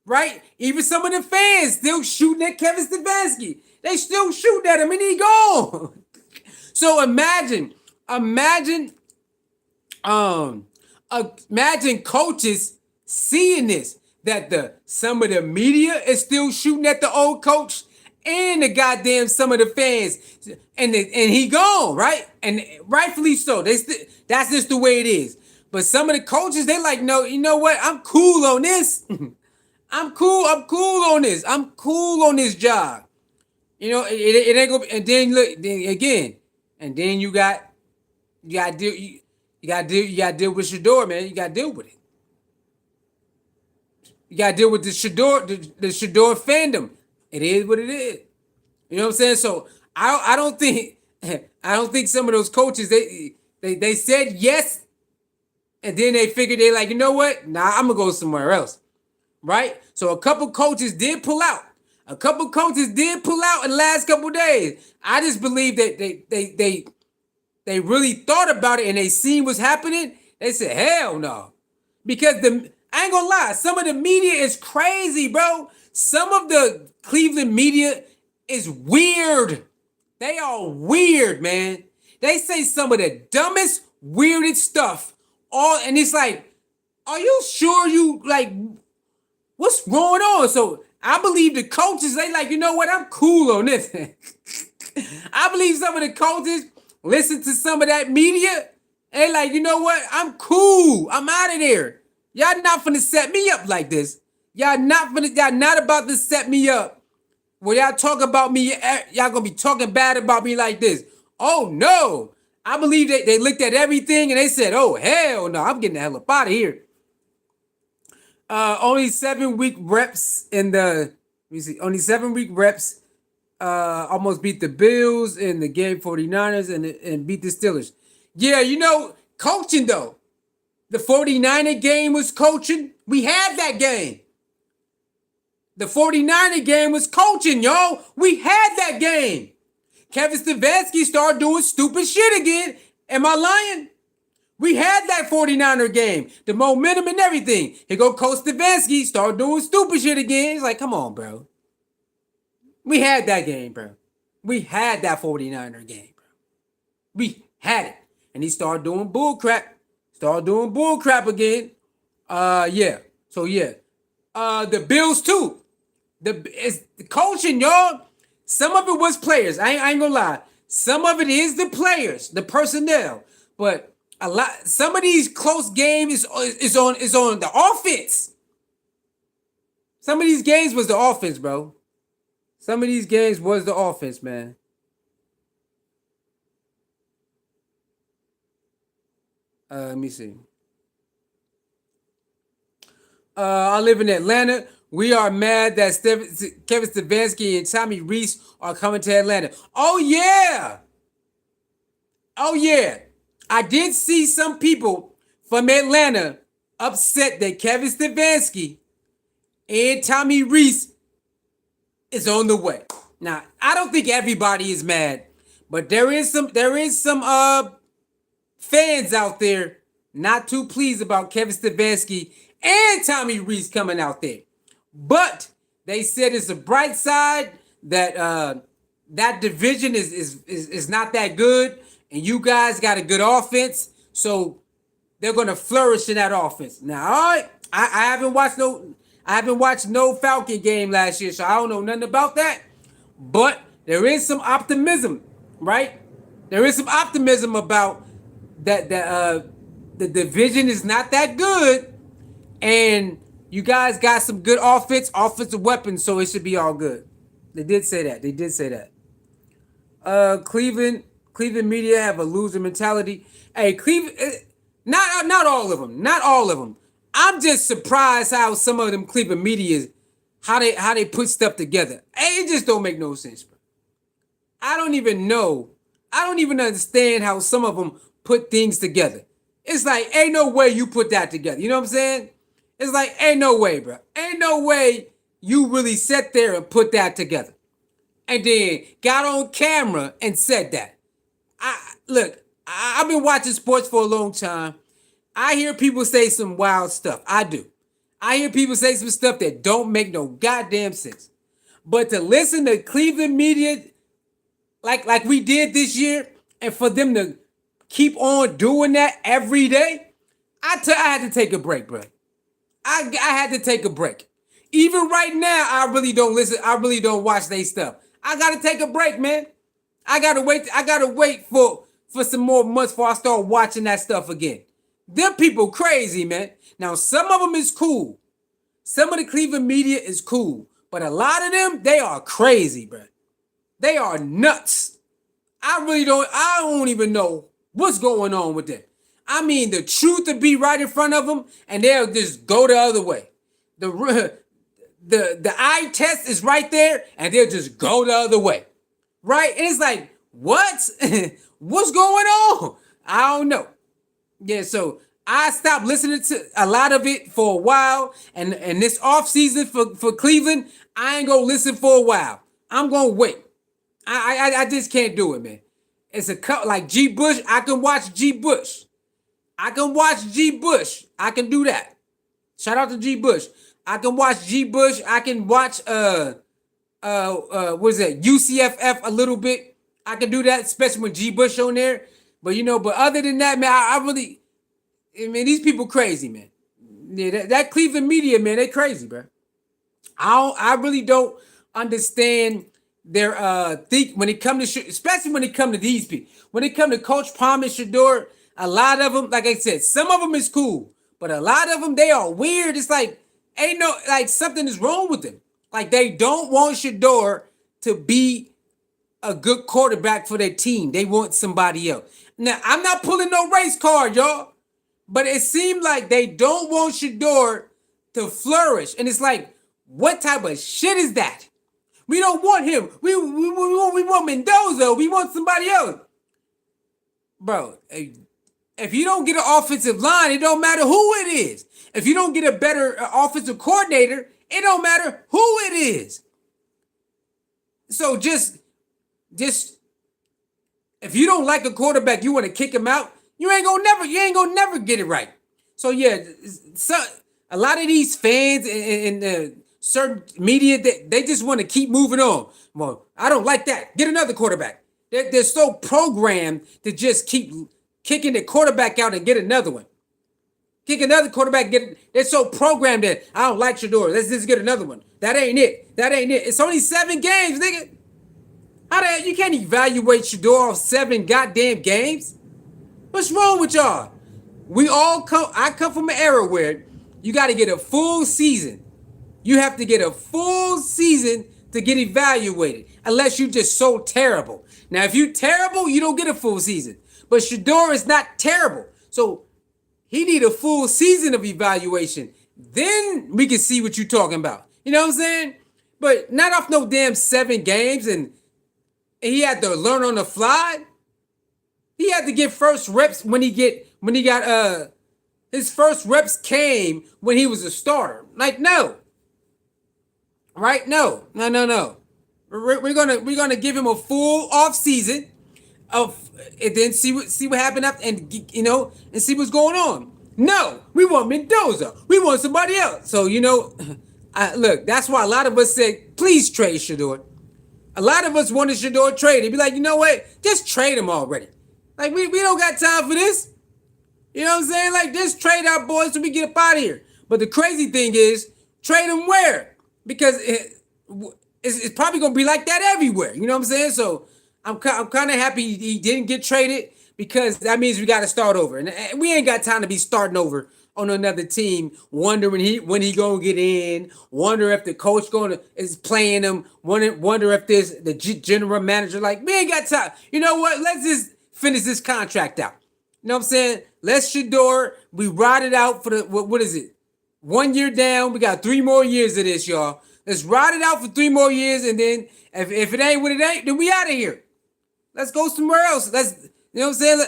Right? Even some of the fans still shooting at Kevin Stefanski. They still shooting at him and he gone. So imagine coaches seeing this, that some of the media is still shooting at the old coach and the goddamn some of the fans, and he gone, right? And rightfully so. That's just the way it is. But some of the coaches, they like, no, you know what? I'm cool on this. I'm cool on this. I'm cool on this job. You know, it ain't gonna be, and then look, then again, and then you gotta deal with SHEDEUR, man. You gotta deal with it. You gotta deal with the SHEDEUR fandom. It is what it is. You know what I'm saying? So I don't think some of those coaches they said yes, and then they figured they like, you know what? Nah, I'm gonna go somewhere else. Right? So a couple coaches did pull out. In the last couple days. I just believe that they really thought about it and they seen what's happening. They said, hell no. Because I ain't gonna lie, some of the media is crazy, bro. Some of the Cleveland media is weird. They are weird, man. They say some of the dumbest, weirdest stuff. And it's like, are you sure you like... What's going on? So I believe the coaches, they like, you know what? I'm cool on this. I believe some of the coaches listen to some of that media. And like, you know what? I'm cool. I'm out of there. Y'all not finna set me up like this. Y'all not about to set me up. When y'all talk about me, y'all gonna be talking bad about me like this. Oh no. I believe they looked at everything and they said, oh hell no, I'm getting the hell up out of here. Only 7-week reps only 7-week reps. Almost beat the Bills in the game 49ers and beat the Steelers. Yeah, you know, coaching though. The 49er game was coaching. We had that game. The 49er game was coaching, y'all. We had that game. Kevin Stefanski started doing stupid shit again. Am I lying? We had that 49er game, the momentum and everything. Here go Coach Stefanski, start doing stupid shit again. It's like, come on, bro. We had that game, bro. We had that 49er game, bro. We had it. And he started doing bull crap. Again. Yeah. So, yeah. The Bills, too. It's the coaching, y'all. Some of it was players. I ain't gonna lie. Some of it is the players, the personnel. But some of these close games is on the offense. Some of these games was the offense, bro. Some of these games was the offense, man. Let me see. I live in Atlanta. We are mad that Kevin Stefanski and Tommy Rees are coming to Atlanta. Oh yeah. I did see some people from Atlanta upset that Kevin Stefanski and Tommy Rees is on the way. Now, I don't think everybody is mad, but there is some fans out there not too pleased about Kevin Stefanski and Tommy Rees coming out there. But they said it's a bright side that that division is not that good, and you guys got a good offense, so they're gonna flourish in that offense. Now, all right, I haven't watched no Falcon game last year, so I don't know nothing about that. But there is some optimism, right? There is some optimism about that. The division is not that good, and you guys got some good offensive weapons, so it should be all good. They did say that. They did say that. Cleveland media have a loser mentality. Hey, Cleveland, not all of them, not all of them. I'm just surprised how some of them Cleveland media how they put stuff together. Hey, it just don't make no sense, bro. I don't even know. I don't even understand how some of them put things together. It's like, ain't no way you put that together. You know what I'm saying? It's like, ain't no way, bro. Ain't no way you really sat there and put that together. And then got on camera and said that. I've been watching sports for a long time. I hear people say some wild stuff. I do. I hear people say some stuff that don't make no goddamn sense. But to listen to Cleveland media like we did this year, and for them to keep on doing that every day, I had to take a break, bro. I had to take a break. Even right now, I really don't listen. I really don't watch their stuff. I gotta take a break, man. I gotta wait for some more months before I start watching that stuff again. Them people crazy, man. Now, some of them is cool. Some of the Cleveland media is cool. But a lot of them, they are crazy, bro. They are nuts. I don't even know what's going on with them. I mean, the truth to be right in front of them, and they'll just go the other way. The eye test is right there, and they'll just go the other way. Right? And it's like, what? What's going on? I don't know. Yeah, so I stopped listening to a lot of it for a while, and this off season for Cleveland, I ain't gonna listen for a while. I'm gonna wait. I just can't do it, man. It's a cut like G Bush. I can watch G Bush. I can watch G Bush. I can do that. Shout out to G Bush. I can watch G Bush. I can watch what is that? UCFF a little bit. I can do that, especially when G Bush on there. But but other than that, man, I mean, these people crazy, man. Yeah, that Cleveland media, man, they crazy, bro. I really don't understand their think when it comes to especially when it comes to these people. When it comes to Coach Palmer, SHEDEUR, a lot of them, like I said, some of them is cool, but a lot of them they are weird. It's like ain't no like something is wrong with them. Like they don't want SHEDEUR to be a good quarterback for their team. They want somebody else. Now I'm not pulling no race card, y'all, but it seemed like they don't want SHEDEUR to flourish, and it's like, what type of shit is that? We don't want him. We want Mendoza. We want somebody else. Bro, if you don't get an offensive line, it don't matter who it is. If you don't get a better offensive coordinator, it don't matter who it is. So just if you don't like a quarterback, you want to kick him out, you ain't gonna never get it right. So yeah, a lot of these fans and certain media, they just want to keep moving on. Well, I don't like that. Get another quarterback. They're so programmed to just keep kicking the quarterback out and get another one. Kick another quarterback. They're so programmed that I don't like SHEDEUR. Let's just get another one. That ain't it. That ain't it. It's only 7 games, nigga. How the hell you can't evaluate SHEDEUR off 7 goddamn games? What's wrong with y'all? I come from an era where you got to get a full season. You have to get a full season to get evaluated, unless you're just so terrible. Now, if you're terrible, you don't get a full season. But SHEDEUR is not terrible. So he need a full season of evaluation. Then we can see what you're talking about. You know what I'm saying? But not off no damn 7 games, and he had to learn on the fly. He had to get first reps when he got his first reps came when he was a starter. Like, no. Right? No. We're gonna give him a full off season and then see what happened after, and see what's going on. No, we want Mendoza. We want somebody else. So Look, that's why a lot of us said, please trade SHEDEUR. A lot of us wanted SHEDEUR traded. Be like, you know what? Just trade him already. Like, we don't got time for this. You know what I'm saying? Like, just trade our boys so we get up out of here. But the crazy thing is, trade them where? Because it's probably going to be like that everywhere. You know what I'm saying? So I'm kind of happy he didn't get traded, because that means we got to start over. And we ain't got time to be starting over on another team, wondering when he gonna get in, wonder if the coach is playing him, wonder if there's the general manager. Like, we ain't got time. You know what? Let's just finish this contract out. You know what I'm saying? Let's SHEDEUR. We ride it out for the what is it? 1 year down. We got 3 more years of this, y'all. Let's ride it out for 3 more years, and then if it ain't what it ain't, then we out of here. Let's go somewhere else. You know what I'm saying?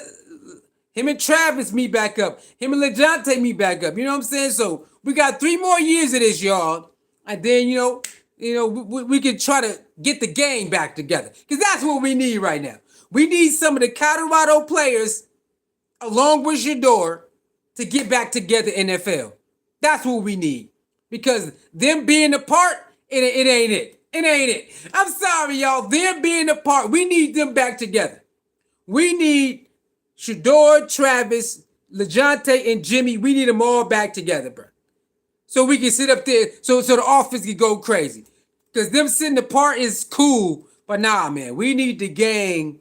Him and Travis meet back up. Him and LeJounte meet back up. You know what I'm saying? So we got 3 more years of this, y'all. And then, we can try to get the gang back together. Because that's what we need right now. We need some of the Colorado players, along with SHEDEUR, to get back together in NFL. That's what we need. Because them being apart, it ain't it. It ain't it. I'm sorry, y'all. Them being apart, we need them back together. We need SHEDEUR, Travis, LeJounte, and Jimmy. We need them all back together, bro. So we can sit up there, so the offense can go crazy. Because them sitting apart is cool, but nah, man. We need the gang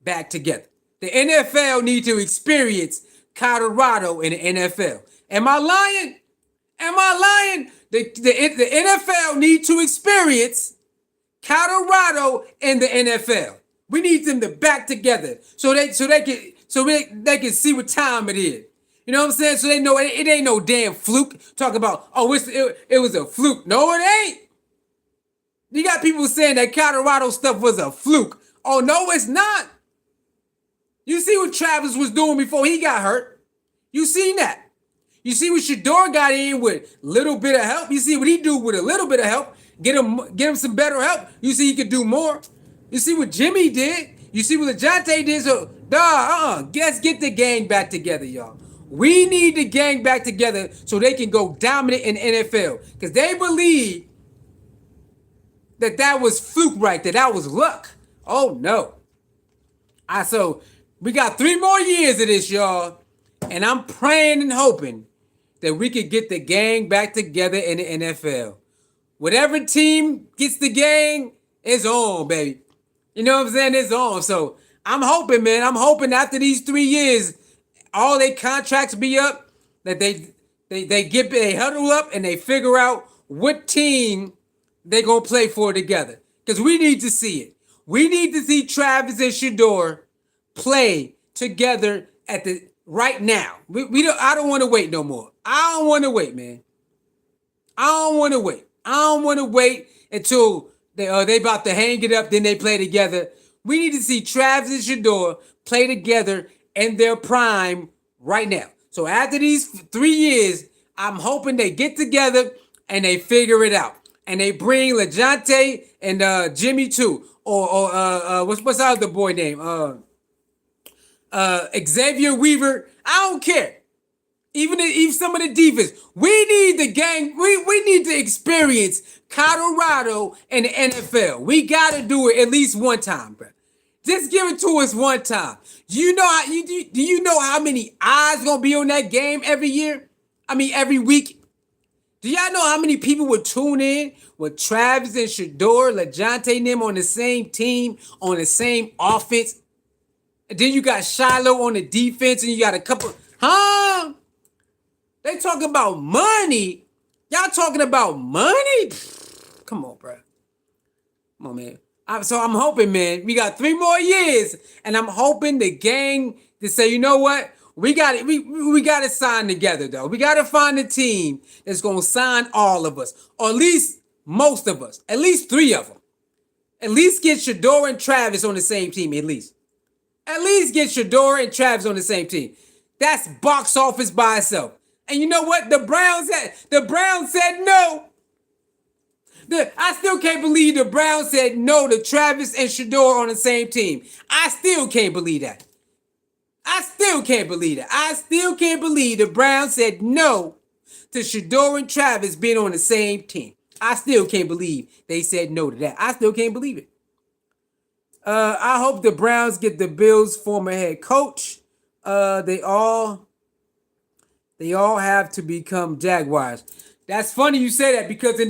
back together. The NFL need to experience Colorado in the NFL. Am I lying? Am I lying? The NFL need to experience Colorado in the NFL. We need them to back together so they can see what time it is. You know what I'm saying? So they know it ain't no damn fluke. Talk about, it was a fluke. No, it ain't. You got people saying that Colorado stuff was a fluke. Oh, no, it's not. You see what Travis was doing before he got hurt. You seen that. You see what SHEDEUR got in with little bit of help. You see what he do with a little bit of help. Get him some better help. You see he could do more. You see what Jimmy did. You see what LeJounte did. So, let's get the gang back together, y'all. We need the gang back together so they can go dominant in the NFL. Because they believe that was fluke right there. That was luck. Oh, no. So, we got 3 more years of this, y'all. And I'm praying and hoping that we could get the gang back together in the NFL. Whatever team gets the gang, it's on, baby. You know what I'm saying? It's on. So I'm hoping, man. I'm hoping after these 3 years, all their contracts be up, that they huddle up and they figure out what team they gonna play for together. Because we need to see it. We need to see Travis and SHEDEUR play together right now. I don't want to wait no more. I don't want to wait, man. I don't want to wait. I don't want to wait until they about to hang it up, then they play together. We need to see Travis and SHEDEUR play together in their prime right now. So after these 3 years, I'm hoping they get together and they figure it out. And they bring LeJounte and Jimmy too. Or what's the other boy name? Xavier Weaver. I don't care. Even some of the defense. We need the gang. We need to experience Colorado and the NFL. We gotta do it at least one time, bro. Just give it to us one time. Do you know how many eyes gonna be on that game every year? I mean, every week. Do y'all know how many people would tune in with Travis and SHEDEUR, LeJounte and them on the same team, on the same offense? And then you got SHILO on the defense, and you got a couple, They talking about money. Y'all talking about money? Come on, bro. Come on, man. So I'm hoping, man, we got 3 more years, and I'm hoping the gang to say, you know what? We got it. We got to sign together, though. We got to find a team that's going to sign all of us, or at least most of us, at least 3 of them. At least get SHEDEUR and Travis on the same team, at least. At least get SHEDEUR and Travis on the same team. That's box office by itself. And you know what? The Browns said no. I still can't believe the Browns said no to Travis and SHEDEUR on the same team. I still can't believe that. I still can't believe that. I still can't believe the Browns said no to SHEDEUR and Travis being on the same team. I still can't believe they said no to that. I still can't believe it. I hope the Browns get the Bills' former head coach. They all have to become Jaguars. That's funny you say that because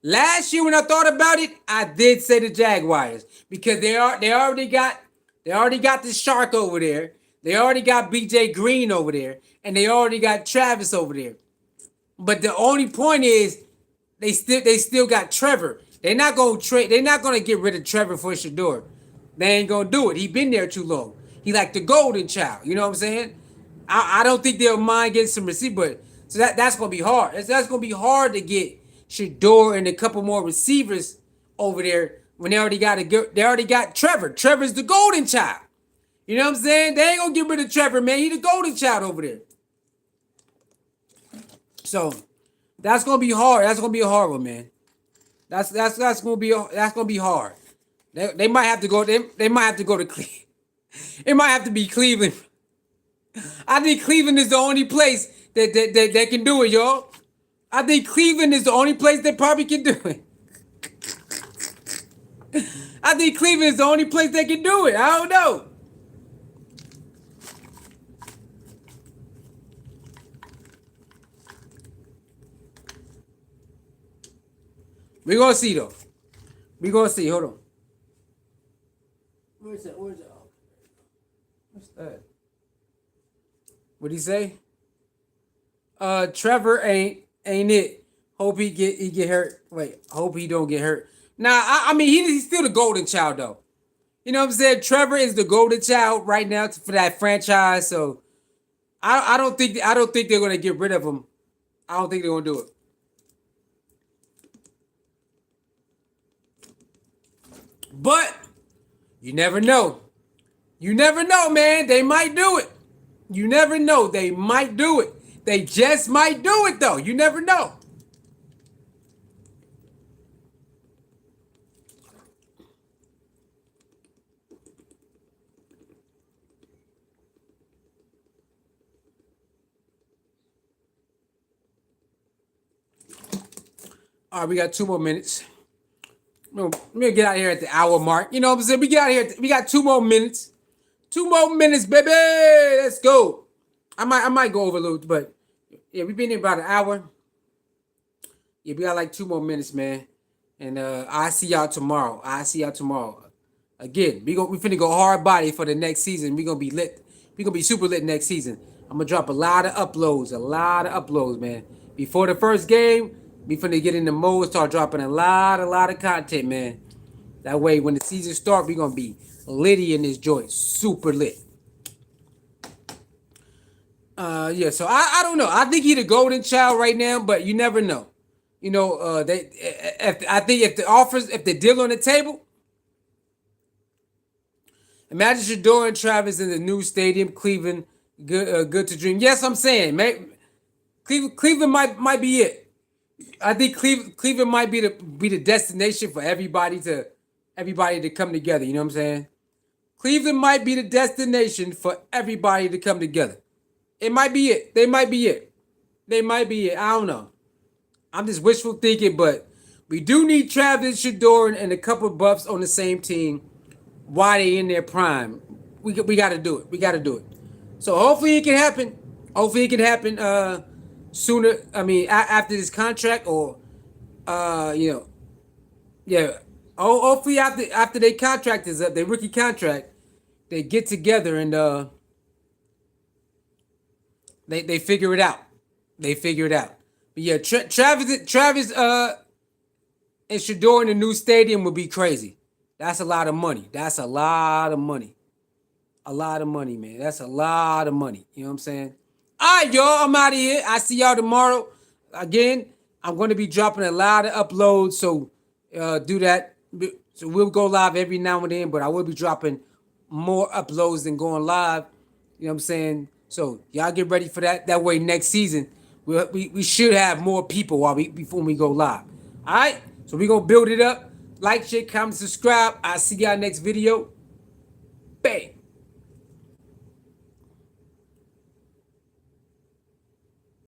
last year when I thought about it, I did say the Jaguars because they already got the Shark over there. They already got BJ Green over there, and they already got Travis over there. But the only point is they still got Trevor. They're not gonna trade. They're not gonna get rid of Trevor for SHEDEUR. They ain't gonna do it. He been there too long. He like the golden child. You know what I'm saying? I don't think they'll mind getting some receiver, but so that's gonna be hard. That's gonna be hard to get SHEDEUR and a couple more receivers over there when they already got Trevor. Trevor's the golden child. You know what I'm saying? They ain't gonna get rid of Trevor, man. He the golden child over there. So that's gonna be hard. That's gonna be a hard one, man. That's gonna be hard. They might have to go. They might have to go to Cleveland. It might have to be Cleveland. I think Cleveland is the only place that can do it, y'all. I think Cleveland is the only place that probably can do it. I think Cleveland is the only place that can do it. I don't know. We're gonna see though. We're gonna see. Hold on. Where's that? What's that? What'd he say? Trevor ain't it. Hope he get hurt. Wait, hope he don't get hurt. Nah, I mean he's still the golden child though. You know what I'm saying? Trevor is the golden child right now for that franchise. So I don't think they're gonna get rid of him. I don't think they're gonna do it. But you never know. You never know, man. They might do it. You never know. They might do it. They just might do it, though. You never know. All right, we got 2 more minutes. We're gonna get out of here at the hour mark. You know what I'm saying? We get out of here. We got 2 more minutes. 2 more minutes, baby. Let's go. I might go over a little, but yeah, we've been here about an hour. Yeah, we got like 2 more minutes, man. And I'll see y'all tomorrow. Again, we finna go hard body for the next season. We gonna be lit. We gonna be super lit next season. I'm gonna drop a lot of uploads, man. Before the first game, we finna get in the mode, start dropping a lot of content, man. That way, when the season starts, we gonna be litty in this joint, super lit. Yeah. So I don't know. I think he the golden child right now, but you never know. You know, if the deal on the table, imagine SHEDEUR and Travis in the new stadium, Cleveland. Good to dream. Yes, I'm saying, man. Cleveland might be it. I think Cleveland might be the destination for everybody to come together. You know what I'm saying? Cleveland might be the destination for everybody to come together. It might be it. They might be it. I don't know. I'm just wishful thinking, but we do need Travis, SHEDEUR, and a couple of buffs on the same team while they in their prime. We got to do it. So hopefully it can happen. Sooner. I mean, after this contract, or yeah. Hopefully after their contract is up, their rookie contract, they get together and they figure it out. But yeah, Travis and SHEDEUR in the new stadium would be crazy. That's a lot of money. Man. That's a lot of money. You know what I'm saying? All right, y'all. I'm out of here. I see y'all tomorrow. Again, I'm going to be dropping a lot of uploads, so do that. So we'll go live every now and then, but I will be dropping more uploads than going live. You know what I'm saying? So y'all get ready for that. That way next season, we should have more people before we go live. All right? So we're going to build it up. Like, share, comment, subscribe. I'll see y'all next video. Bang.